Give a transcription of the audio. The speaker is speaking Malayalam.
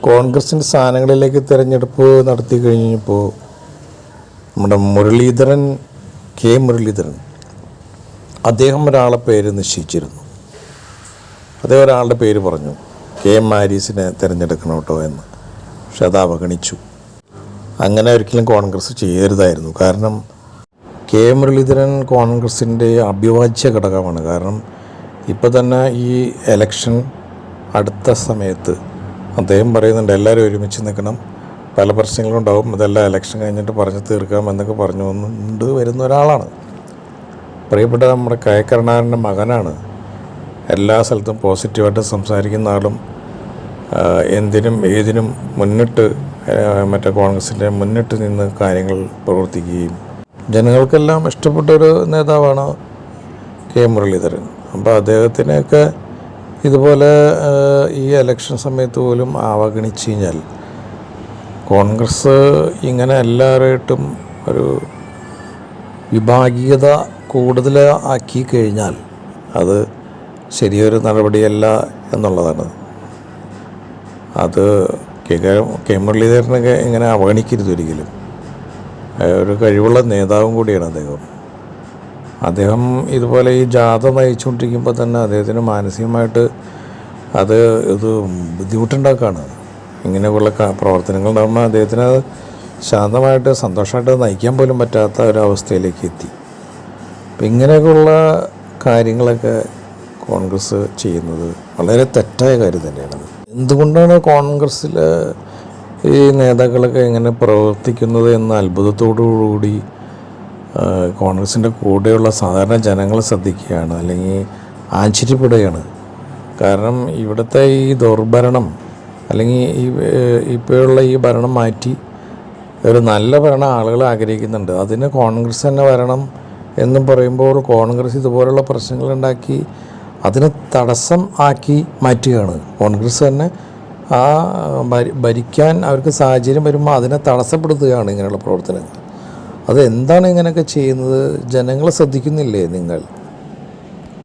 കോൺഗ്രസിൻ്റെ സ്ഥാനങ്ങളിലേക്ക് തിരഞ്ഞെടുപ്പ് നടത്തി കഴിഞ്ഞപ്പോൾ നമ്മുടെ കെ മുരളീധരൻ അദ്ദേഹം ഒരാളെ പേര് നിശ്ചയിച്ചിരുന്നു. അദ്ദേഹം ഒരാളുടെ പേര് പറഞ്ഞു, KM മാരീസിനെ തിരഞ്ഞെടുക്കണം കേട്ടോ എന്ന്. പക്ഷെ അത് അവഗണിച്ചു. അങ്ങനെ ഒരിക്കലും കോൺഗ്രസ് ചെയ്യരുതായിരുന്നു. കാരണം മുരളീധരൻ കോൺഗ്രസിൻ്റെ അവിഭാജ്യ ഘടകമാണ്. കാരണം ഇപ്പോൾ തന്നെ ഈ ഇലക്ഷൻ അടുത്ത സമയത്ത് അദ്ദേഹം പറയുന്നുണ്ട് എല്ലാവരും ഒരുമിച്ച് നിൽക്കണം, പല പ്രശ്നങ്ങളും ഉണ്ടാവും, ഇതെല്ലാം ഇലക്ഷൻ കഴിഞ്ഞിട്ട് പറഞ്ഞു തീർക്കാം എന്നൊക്കെ പറഞ്ഞുകൊണ്ട് വരുന്ന ഒരാളാണ്. പ്രിയപ്പെട്ട നമ്മുടെ കരുണാകരൻ്റെ മകനാണ്. എല്ലാ സ്ഥലത്തും പോസിറ്റീവായിട്ട് സംസാരിക്കുന്ന ആളും എന്തിനും ഏതിനും മുന്നിട്ട് കോൺഗ്രസിൻ്റെ മുന്നിട്ട് നിന്ന് കാര്യങ്ങൾ പ്രവർത്തിക്കുകയും ജനങ്ങൾക്കെല്ലാം ഇഷ്ടപ്പെട്ടൊരു നേതാവാണ് മുരളീധരൻ. അപ്പോൾ അദ്ദേഹത്തിനെയൊക്കെ ഇതുപോലെ ഈ ഇലക്ഷൻ സമയത്ത് പോലും അവഗണിച്ച് കഴിഞ്ഞാൽ കോൺഗ്രസ് ഇങ്ങനെ എല്ലാവരായിട്ടും ഒരു വിഭാഗീയത കൂടുതൽ ആക്കി കഴിഞ്ഞാൽ അത് ശരിയൊരു നടപടിയല്ല എന്നുള്ളതാണ്. അത് കെ മുരളീധരനൊക്കെ ഇങ്ങനെ അവഗണിക്കരുത് ഒരിക്കലും. ഒരു കഴിവുള്ള നേതാവും കൂടിയാണ് അദ്ദേഹം ഇതുപോലെ ഈ ജാഥ നയിച്ചുകൊണ്ടിരിക്കുമ്പോൾ തന്നെ അദ്ദേഹത്തിന് മാനസികമായിട്ട് ഇത് ബുദ്ധിമുട്ടുണ്ടാക്കുകയാണ്. ഇങ്ങനെയുള്ള പ്രവർത്തനങ്ങൾ ഉണ്ടാകുമ്പോൾ അദ്ദേഹത്തിന് ശാന്തമായിട്ട് സന്തോഷമായിട്ട് നയിക്കാൻ പോലും പറ്റാത്ത ഒരവസ്ഥയിലേക്ക് എത്തി. അപ്പം ഇങ്ങനെയൊക്കെയുള്ള കാര്യങ്ങളൊക്കെ കോൺഗ്രസ് ചെയ്യുന്നത് വളരെ തെറ്റായ കാര്യം തന്നെയാണ്. എന്തുകൊണ്ടാണ് കോൺഗ്രസ്സിൽ ഈ നേതാക്കളൊക്കെ ഇങ്ങനെ പ്രവർത്തിക്കുന്നത് എന്ന അത്ഭുതത്തോടുകൂടി കോൺഗ്രസിൻ്റെ കൂടെയുള്ള സാധാരണ ജനങ്ങൾ ശ്രദ്ധിക്കുകയാണ്, അല്ലെങ്കിൽ ആശ്ചര്യപ്പെടുകയാണ്. കാരണം ഇവിടുത്തെ ഈ ദുർഭരണം അല്ലെങ്കിൽ ഇപ്പോഴുള്ള ഈ ഭരണം മാറ്റി ഒരു നല്ല ഭരണം ആളുകൾ ആഗ്രഹിക്കുന്നുണ്ട്. അതിന് കോൺഗ്രസ് തന്നെ വരണം എന്നും പറയുമ്പോൾ കോൺഗ്രസ് ഇതുപോലുള്ള പ്രശ്നങ്ങളുണ്ടാക്കി അതിനെ തടസ്സം ആക്കി മാറ്റുകയാണ്. കോൺഗ്രസ് തന്നെ ആ ഭരിക്കാൻ അവർക്ക് സാഹചര്യം വരുമ്പോൾ അതിനെ തടസ്സപ്പെടുത്തുകയാണ് ഇങ്ങനെയുള്ള പ്രവർത്തനങ്ങൾ. അതെന്താണ് ഇങ്ങനെയൊക്കെ ചെയ്യുന്നത്? ജനങ്ങൾ ശ്രദ്ധിക്കുന്നില്ലേ നിങ്ങൾ?